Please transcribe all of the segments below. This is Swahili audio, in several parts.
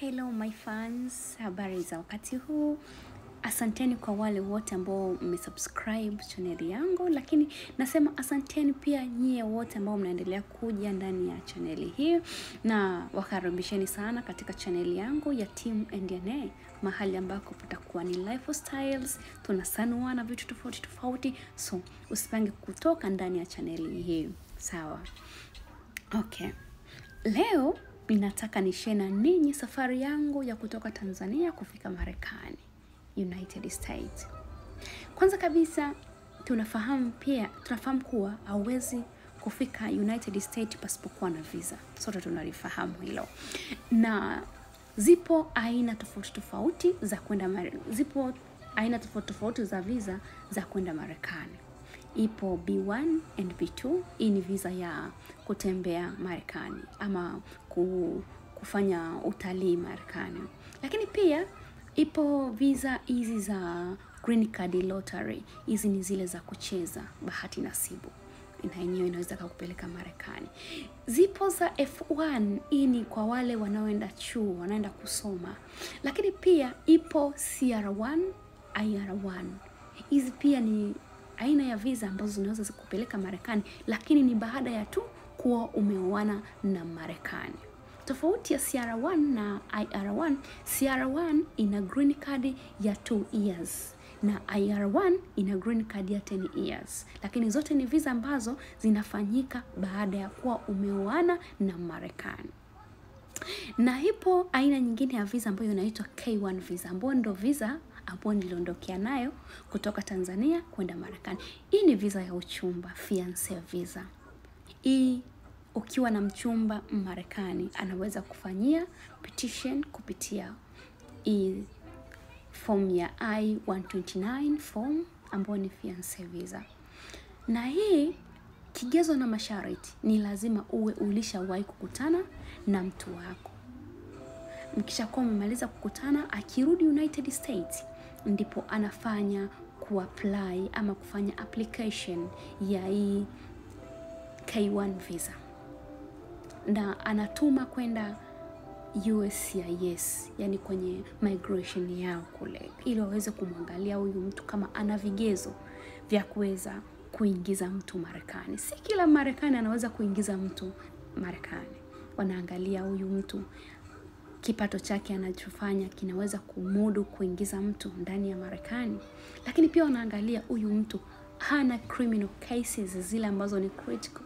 Hello my fans, habari za wakati huu. Asanteni kwa wale wote ambao mmesubscribe channel yangu, lakini nasema asanteni pia nyie wote ambao mnaendelea kuja ndani ya channel hii, na wakaribisheni sana katika channel yangu ya Team NDNA, mahali ambako patakuwa ni lifestyles, tunasanua na vitu tofauti tofauti, so usipange kutoka ndani ya channel hii. Sawa? Okay. Leo ninataka nishare na ninyi safari yangu ya kutoka Tanzania kufika Marekani, United States. Kwanza kabisa tunafahamu kuwa hauwezi kufika United States pasipokuwa na visa. Sote tunalifahamu hilo. Na zipo aina tofauti za visa za kwenda Marekani. Ipo B1 and B2, hii ni visa ya kutembea Marekani ama kufanya utalii Marekani. Lakini pia ipo visa hizi za green card lottery, hizi ni zile za kucheza bahati nasibu, na yenyewe inaweza kukupeleka Marekani. Zipo za F1, hii ni kwa wale wanaoenda chuo, wanaenda kusoma. Lakini pia ipo CR1, IR1, hizi pia ni aina ya visa ambazo zinaweza kupeleka Marekani, lakini ni baada ya tu kuwa umeoana na Marekani. Tofauti ya CR1 na IR1, CR1 ina green card ya 2 years na IR1 ina green card ya 10 years. Lakini zote ni visa ambazo zinafanyika baada ya kuwa umeoana na Marekani. Na ipo aina nyingine ya visa ambayo inaitwa K1 visa, ambayo ndio visa ambayo niliondokea nayo kutoka Tanzania kwenda Marekani. Hii ni visa ya uchumba, fiancé visa. Hii ukiwa na mchumba Marekani anaweza kufanyia petition kupitia hii form ya I-129 form ambayo ni fiancé visa. Na hii kigezo na masharti ni lazima uwe ulishawahi kukutana na mtu wako. Mkishakuwa mmemaliza kukutana, akirudi United States ndipo anafanya kuapply ama kufanya application ya hii K1 visa, na anatuma kwenda USCIS, yani kwenye migration yao kule, ili waweze kumwangalia huyu mtu kama ana vigezo vya kuweza kuingiza mtu Marekani. Si kila Marekani anaweza kuingiza mtu Marekani. Wanaangalia huyu mtu kipato chake anachofanya kinaweza kumudu kuingiza mtu ndani ya Marekani. Lakini pia wanaangalia huyu mtu hana criminal cases zile ambazo ni critical.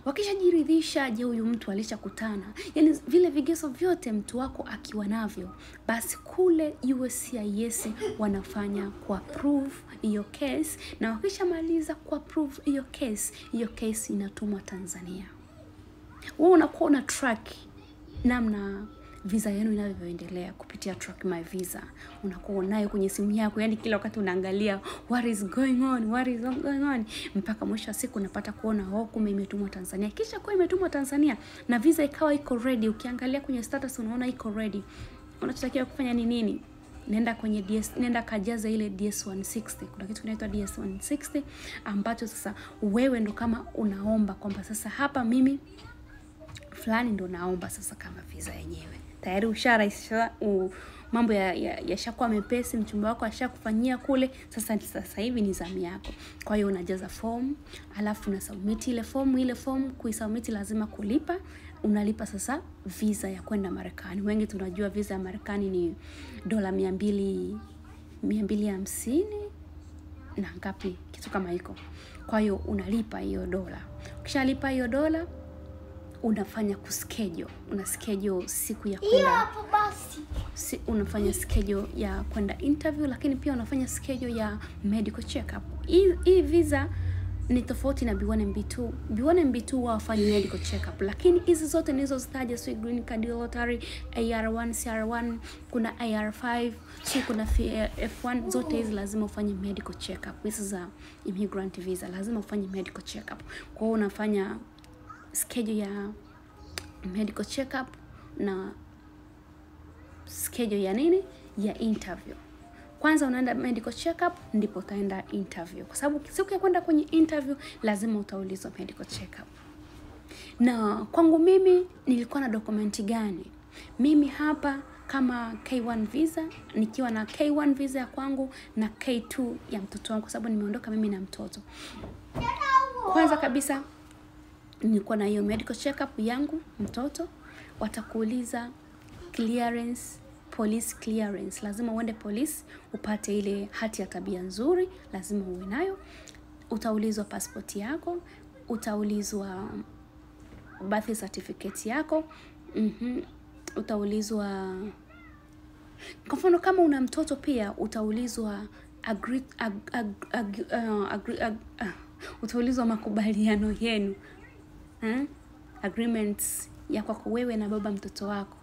Wakishajiridhisha je huyu mtu alishakutana, yani vile vigezo vyote mtu wako akiwa navyo, basi kule USCIS wanafanya kuapprove hiyo case, na wakishamaliza kuapprove hiyo case inatumwa Tanzania. Wewe unakuwa na track namna visa yenu inavyoendelea kupitia Track My Visa. Unakuwa nayo kwenye simu yako, yani kila wakati unaangalia what is going on, mpaka mwisho wa siku unapata kuona kumbe imetumwa Tanzania. Kisha kwa imetumwa Tanzania na visa ikawa iko ready, ukiangalia kwenye status unaona iko ready, unachotakiwa kufanya ni nini? Nenda kajaza ile DS-160. Kuna kitu kinaitwa DS-160 ambacho sasa wewe ndo kama unaomba kwamba sasa hapa mimi fulani ndo naomba sasa kama visa yenyewe. Tayari usharahisisha mambo yashakuwa mepesi, mchumba wako ashakufanyia kule, sasa hivi ni zamu yako. Kwa hiyo unajaza form, alafu una submit ile form kuisubmit lazima kulipa. Unalipa sasa visa ya kwenda Marekani. Wengi tunajua visa ya Marekani ni $250 na ngapi, kitu kama hiko. Kwa hiyo unalipa hiyo dola. Ukishalipa hiyo dola, unafanya una schedule siku ya kwenda, unafanya schedule ya kwenda interview, lakini pia unafanya schedule ya medical check-up. Hii visa ni tofauti na B1 and B2. B1 and B2 wafanya medical check-up, lakini hizi zote nilizozitaja, so green card lottery, AR1, CR1, kuna AR5, kuna F1, zote hizi lazima ufanye medical check-up. Hizi za immigrant visa lazima ufanye medical check-up. Kwa hiyo unafanya schedule ya medical check-up na schedule ya nini? Ya interview. Kwanza unaenda medical check-up, ndipo utaenda interview. Kwa sababu siku ya kwenda kwenye interview lazima utaulizwa medical check-up. Na kwangu mimi nilikuwa na dokumenti gani? Mimi hapa kama K1 visa, nikiwa na K1 visa ya kwangu na K2 ya mtoto wangu, kwa sababu nimeondoka mimi na mtoto. Kwanza kabisa nilikuwa na hiyo medical check up yangu mtoto. Watakuuliza clearance, police clearance. Lazima uende polisi upate ile hati ya tabia nzuri, lazima uwe nayo. Utaulizwa passport yako, utaulizwa birth certificate yako. Utaulizwa, kwa mfano kama una mtoto pia utaulizwa utaulizwa makubaliano yenu, agreements ya kwako wewe na baba mtoto wako.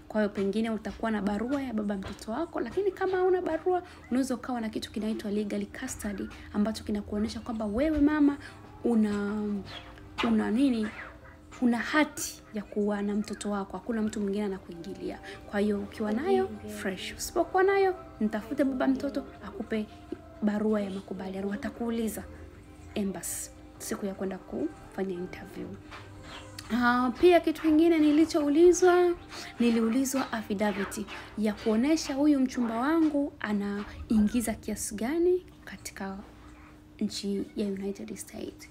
Kwa hiyo pengine utakuwa na barua ya baba mtoto wako, lakini kama una barua unaweza ukawa na kitu kinaitwa legal custody, ambacho kinakuonyesha kwamba wewe mama una hati ya kuwa na mtoto wako, hakuna mtu mwingine anakuingilia. Kwa hiyo ukiwa nayo fresh, usipokuwa nayo nitafute baba mtoto akupe barua ya makubaliano. Watakuuliza embassy siku ya kwenda kufanya interview. Pia kitu kingine niliulizwa affidavit ya kuonesha huyu mchumba wangu anaingiza kiasi gani katika nchi ya United States.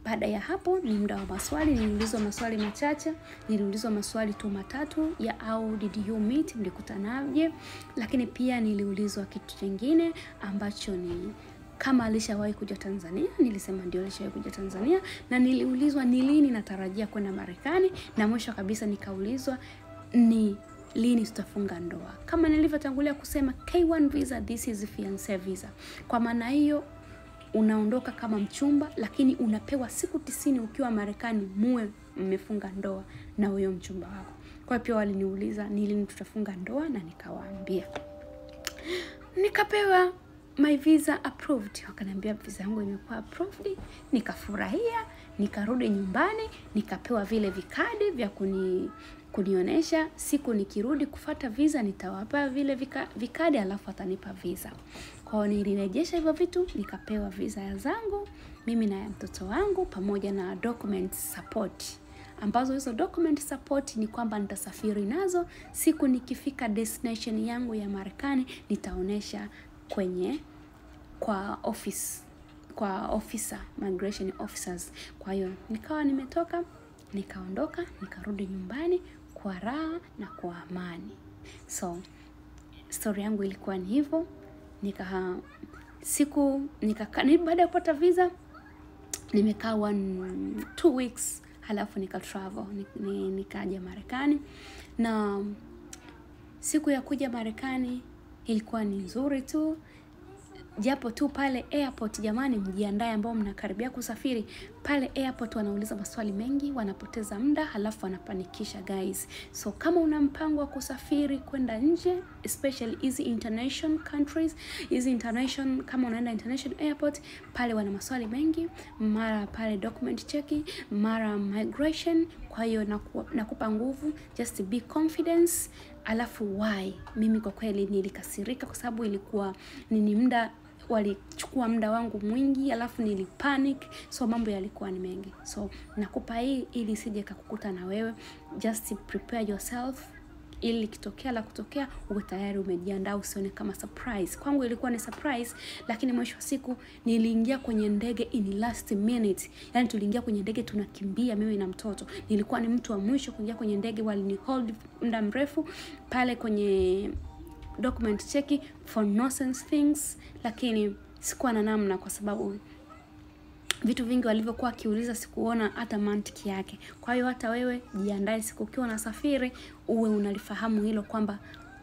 Baada ya hapo ni muda wa maswali. Niliulizwa maswali machache, niliulizwa maswali tu matatu ya how did you meet, mlikutanaje. Lakini pia niliulizwa kitu kingine ambacho ni kama alishawahi kuja Tanzania. Nilisema ndio alishawahi kuja Tanzania. Na niliulizwa ni lini natarajia kwenda Marekani, na mwisho kabisa nikaulizwa ni lini tutafunga ndoa. Kama nilivyotangulia kusema, K1 visa, this is fiancé visa. Kwa maana hiyo unaondoka kama mchumba, lakini unapewa siku 90 ukiwa Marekani muwe mmefunga ndoa na huyo mchumba wako. Kwa hiyo pia waliniuliza ni lini tutafunga ndoa, na nikawaambia. Nikapewa my visa approved. Wakaniambia visa yangu imekuwa approved. Nikafurahia, nikarudi nyumbani, nikapewa vile vikadi vya kunionesha siku nikirudi kufuata visa nitawapa vile vikadi, alafu atanipa visa. Kwa hiyo nilirejesha hivyo vitu, nikapewa visa ya zangu mimi na ya mtoto wangu, pamoja na document support, ambazo hizo document support ni kwamba nitasafiri nazo siku nikifika destination yangu ya Marekani. Nitaonesha kwa officer, migration officers. Kwa hiyo nikawa nimetoka, nikaondoka, nikarudi nyumbani kwa raha na kwa amani. So story yangu ilikuwa ni hivyo. Baada ya kupata visa nimekaa 2 weeks, halafu nika travel, nikaja Marekani. Na siku ya kuja Marekani ilikuwa ni nzuri tu, japo tu pale airport, jamani mjiandae ambao mnakaribia kusafiri. Pale airport wanauliza maswali mengi, wanapoteza muda, halafu wanapanikisha guys. So kama una mpango wa kusafiri kwenda nje, especially hizi international countries, kama unaenda international airport, pale wana maswali mengi, mara pale document checking, mara migration. Kwa hiyo nakupa nguvu, just be confidence. Alafu why mimi kwa kweli nilikasirika, kwa sababu ilikuwa walichukua muda wangu mwingi, alafu nilipanic. So mambo yalikuwa ni mengi. So nakupa hii ili sije kukukuta na wewe. Just prepare yourself, ili kitokea uwe tayari umejiandaa, usione kama surprise. Kwangu ilikuwa ni surprise, lakini mwisho wa siku niliingia kwenye ndege in last minute. Yani tuliingia kwenye ndege tunakimbia mimi na mtoto. Nilikuwa ni mtu wa mwisho kuingia kwenye ndege, walini hold muda mrefu pale kwenye document checking for nonsense things, lakini sikuwa na namna, kwa sababu vitu vingi walivyokuwa kiuliza sikuona hata mantiki yake. Kwa hiyo hata wewe jiandae, siku ukiwa unasafiri uwe unalifahamu hilo, kwamba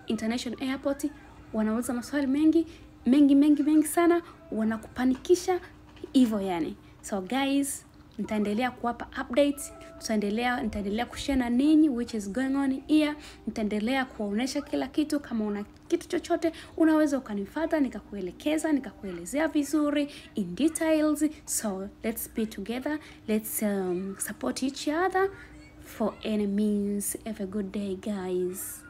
international airport wanauliza maswali mengi sana, wanakupanikisha hivyo yani. So guys, nitaendelea kuwapa updates, nitaendelea kushare na ninyi which is going on here. Nitaendelea kuwaonesha kila kitu. Kama una kitu chochote unaweza ukanifuata, nikakuelekeza, nikakuelezea vizuri in details. So let's be together, let's support each other for any means. Have a good day guys.